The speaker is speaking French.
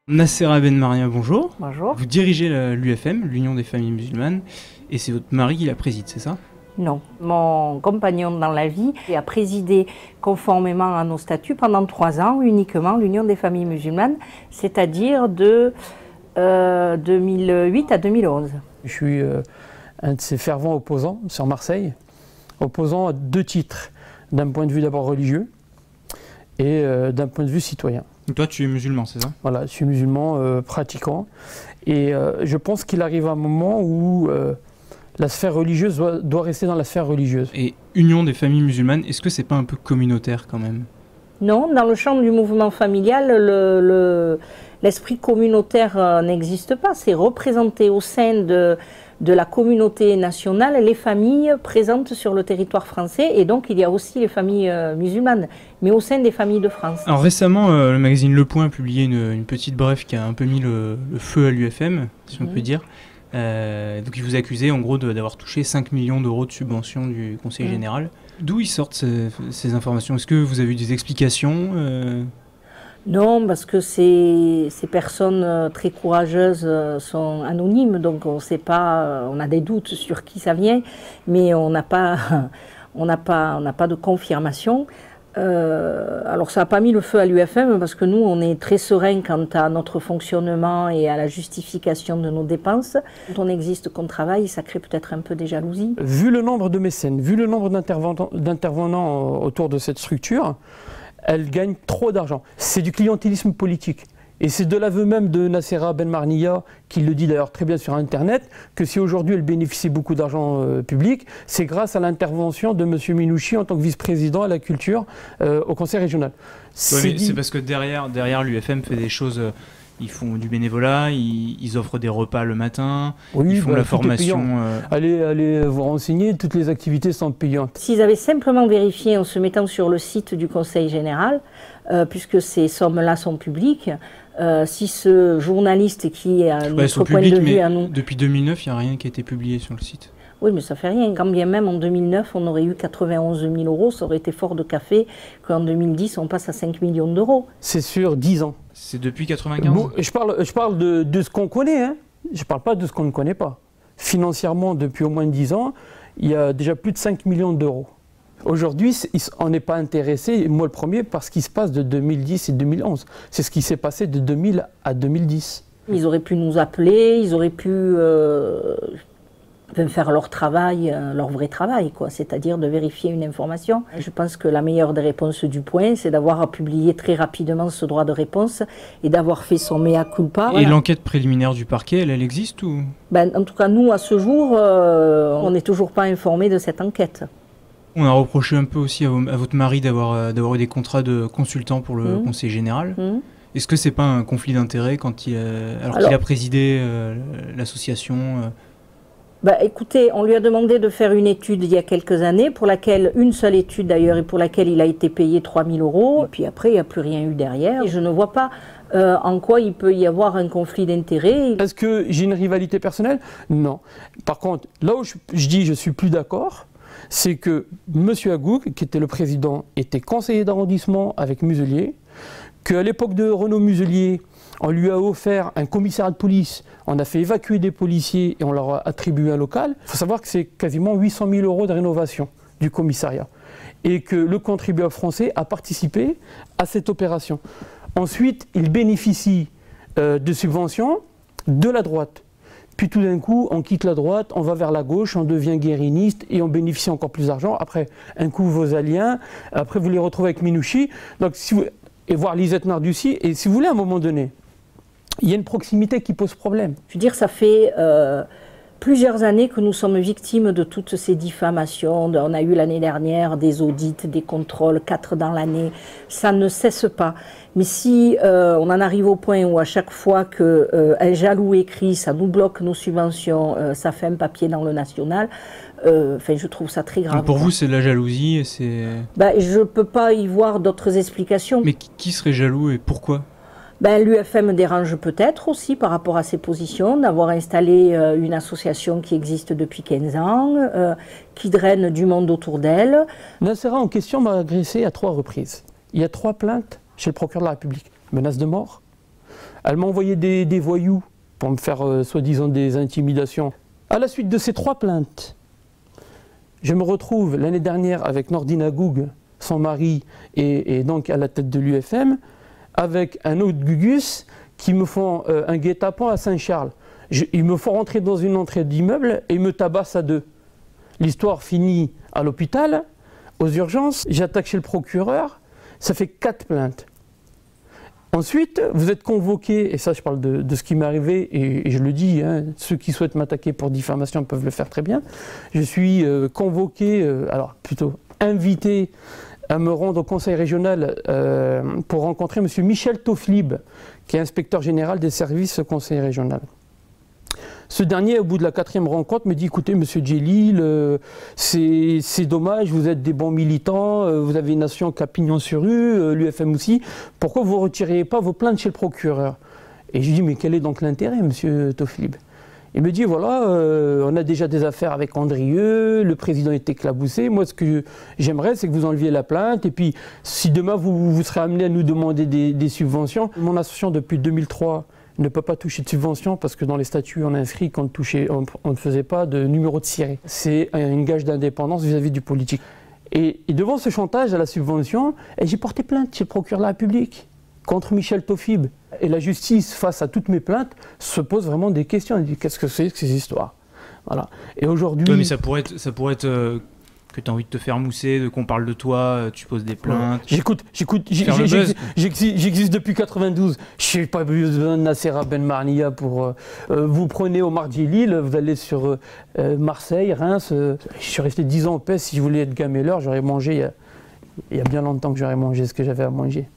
Nassera Ben Maria, bonjour. Bonjour. Vous dirigez l'UFM, l'Union des familles musulmanes, et c'est votre mari qui la préside, c'est ça? Non. Mon compagnon dans la vie a présidé conformément à nos statuts pendant 3 ans uniquement l'Union des familles musulmanes, c'est-à-dire de 2008 à 2011. Je suis un de ces fervents opposants sur Marseille, opposant à 2 titres, d'un point de vue d'abord religieux et d'un point de vue citoyen. Donc toi tu es musulman, c'est ça? Voilà, je suis musulman pratiquant et je pense qu'il arrive un moment où la sphère religieuse doit rester dans la sphère religieuse. Et Union des familles musulmanes, est-ce que c'est pas un peu communautaire quand même? Non, dans le champ du mouvement familial, l'esprit communautaire n'existe pas. C'est représenté au sein de la communauté nationale les familles présentes sur le territoire français, et donc il y a aussi les familles musulmanes, mais au sein des familles de France. Alors récemment, le magazine Le Point a publié une petite brève qui a un peu mis le feu à l'UFM, si on peut dire. Donc ils vous accusaient en gros d'avoir touché 5 millions d'euros de subventions du Conseil général. D'où ils sortent ces informations? Est-ce que vous avez eu des explications? Non, parce que ces personnes très courageuses sont anonymes, donc on ne sait pas, on a des doutes sur qui ça vient, mais on n'a pas de confirmation. Alors ça n'a pas mis le feu à l'UFM parce que nous on est très serein quant à notre fonctionnement et à la justification de nos dépenses. Quand on existe, qu'on travaille, ça crée peut-être un peu des jalousies. Vu le nombre de mécènes, vu le nombre d'intervenants autour de cette structure, elle gagne trop d'argent. C'est du clientélisme politique. Et c'est de l'aveu même de Nassera Ben Maria, qui le dit d'ailleurs très bien sur Internet, que si aujourd'hui elle bénéficie beaucoup d'argent public, c'est grâce à l'intervention de M. Minouchi en tant que vice-président à la culture au Conseil régional. C'est parce que derrière l'UFM fait des choses, ils font du bénévolat, ils offrent des repas le matin, ils font la formation. Allez vous renseigner, toutes les activités sont payantes. S'ils avaient simplement vérifié en se mettant sur le site du Conseil général, puisque ces sommes-là sont publiques, si ce journaliste qui a notre point de vue à nous... Depuis 2009, il n'y a rien qui a été publié sur le site. Oui, mais ça fait rien. Quand bien même en 2009, on aurait eu 91 000 euros, ça aurait été fort de café qu'en 2010, on passe à 5 millions d'euros. C'est sur 10 ans. C'est depuis 95 bon, je parle de ce qu'on connaît, hein. Je ne parle pas de ce qu'on ne connaît pas. Financièrement, depuis au moins 10 ans, il y a déjà plus de 5 millions d'euros. Aujourd'hui, on n'est pas intéressé, moi le premier, par ce qui se passe de 2010 et 2011. C'est ce qui s'est passé de 2000 à 2010. Ils auraient pu nous appeler, ils auraient pu faire leur travail, leur vrai travail, quoi, c'est-à-dire de vérifier une information. Je pense que la meilleure des réponses du Point, c'est d'avoir publié très rapidement ce droit de réponse et d'avoir fait son mea culpa. Et l'enquête préliminaire du parquet, elle existe ou? En tout cas, nous, à ce jour, on n'est toujours pas informés de cette enquête. On a reproché un peu aussi à votre mari d'avoir eu des contrats de consultant pour le Conseil général. Est-ce que c'est pas un conflit d'intérêts quand qu'il a présidé l'association Écoutez, on lui a demandé de faire une étude il y a quelques années, pour laquelle, une seule étude d'ailleurs, et pour laquelle il a été payé 3 000 euros. Et puis après, il n'y a plus rien eu derrière. Et je ne vois pas en quoi il peut y avoir un conflit d'intérêts. Est-ce que j'ai une rivalité personnelle? Non. Par contre, là où je dis je suis plus d'accord, c'est que M. Agouk, qui était le président, était conseiller d'arrondissement avec Muselier, qu'à l'époque de Renaud Muselier, on lui a offert un commissariat de police, on a fait évacuer des policiers et on leur a attribué un local. Il faut savoir que c'est quasiment 800 000 euros de rénovation du commissariat et que le contribuable français a participé à cette opération. Ensuite, il bénéficie de subventions de la droite. Puis tout d'un coup, on quitte la droite, on va vers la gauche, on devient guériniste et on bénéficie encore plus d'argent. Après, un coup, vos aliens, après vous les retrouvez avec Minouchi. Donc, et voir Lisette Nardussi, et si vous voulez, à un moment donné, il y a une proximité qui pose problème. Je veux dire, ça fait plusieurs années que nous sommes victimes de toutes ces diffamations. On a eu l'année dernière des audits, des contrôles, 4 dans l'année. Ça ne cesse pas. Mais si on en arrive au point où à chaque fois qu'un jaloux écrit, ça nous bloque nos subventions, ça fait un papier dans le national, je trouve ça très grave. Donc pour vous, c'est de la jalousie et c'est... Je ne peux pas y voir d'autres explications. Mais qui serait jaloux et pourquoi? L'UFM dérange peut-être aussi par rapport à ses positions, d'avoir installé une association qui existe depuis 15 ans, qui draine du monde autour d'elle. Nacera en question m'a agressé à 3 reprises. Il y a 3 plaintes chez le procureur de la République. Menace de mort. Elle m'a envoyé des voyous pour me faire soi-disant des intimidations. À la suite de ces 3 plaintes, je me retrouve l'année dernière avec Nordine Agoug, son mari, et donc à la tête de l'UFM, avec un autre Gugus qui me font un guet-apens à Saint-Charles. Ils me font rentrer dans une entrée d'immeuble et me tabassent à 2. L'histoire finit à l'hôpital, aux urgences, j'attaque chez le procureur, ça fait 4 plaintes. Ensuite, vous êtes convoqué, et ça je parle de ce qui m'est arrivé, et je le dis, hein, ceux qui souhaitent m'attaquer pour diffamation peuvent le faire très bien. Je suis convoqué, alors plutôt invité à me rendre au conseil régional pour rencontrer M. Michel Toflib, qui est inspecteur général des services au conseil régional. Ce dernier, au bout de la 4e rencontre, me dit « Écoutez, M. Djelil, c'est dommage, vous êtes des bons militants, vous avez une nation qui a pignon sur rue, l'UFM aussi, pourquoi vous ne retirez pas vos plaintes chez le procureur ?» Et je lui dis « Mais quel est donc l'intérêt, M. Toflib ?» Il me dit, voilà, on a déjà des affaires avec Andrieux, le président est éclaboussé. Moi, ce que j'aimerais, c'est que vous enleviez la plainte. Et puis, si demain, vous serez amené à nous demander des subventions, mon association, depuis 2003, ne peut pas toucher de subventions parce que dans les statuts, on a inscrit qu'on ne faisait pas de numéro de siret. C'est un gage d'indépendance vis-à-vis du politique. Et devant ce chantage à la subvention, j'ai porté plainte chez le procureur de la République contre Michel Toflib. Et la justice, face à toutes mes plaintes, se pose vraiment des questions. Elle dit, qu'est-ce que c'est que ces histoires? Voilà. Et aujourd'hui... Oui, mais ça pourrait être que tu as envie de te faire mousser, qu'on parle de toi, tu poses des plaintes. J'existe depuis 92. Je n'ai pas besoin de Nassera Ben Marnia pour... vous prenez Omar Djelil, vous allez sur Marseille, Reims. Je suis resté 10 ans en paix. Si je voulais être gamelleur, j'aurais mangé... Il y a bien longtemps que j'aurais mangé ce que j'avais à manger.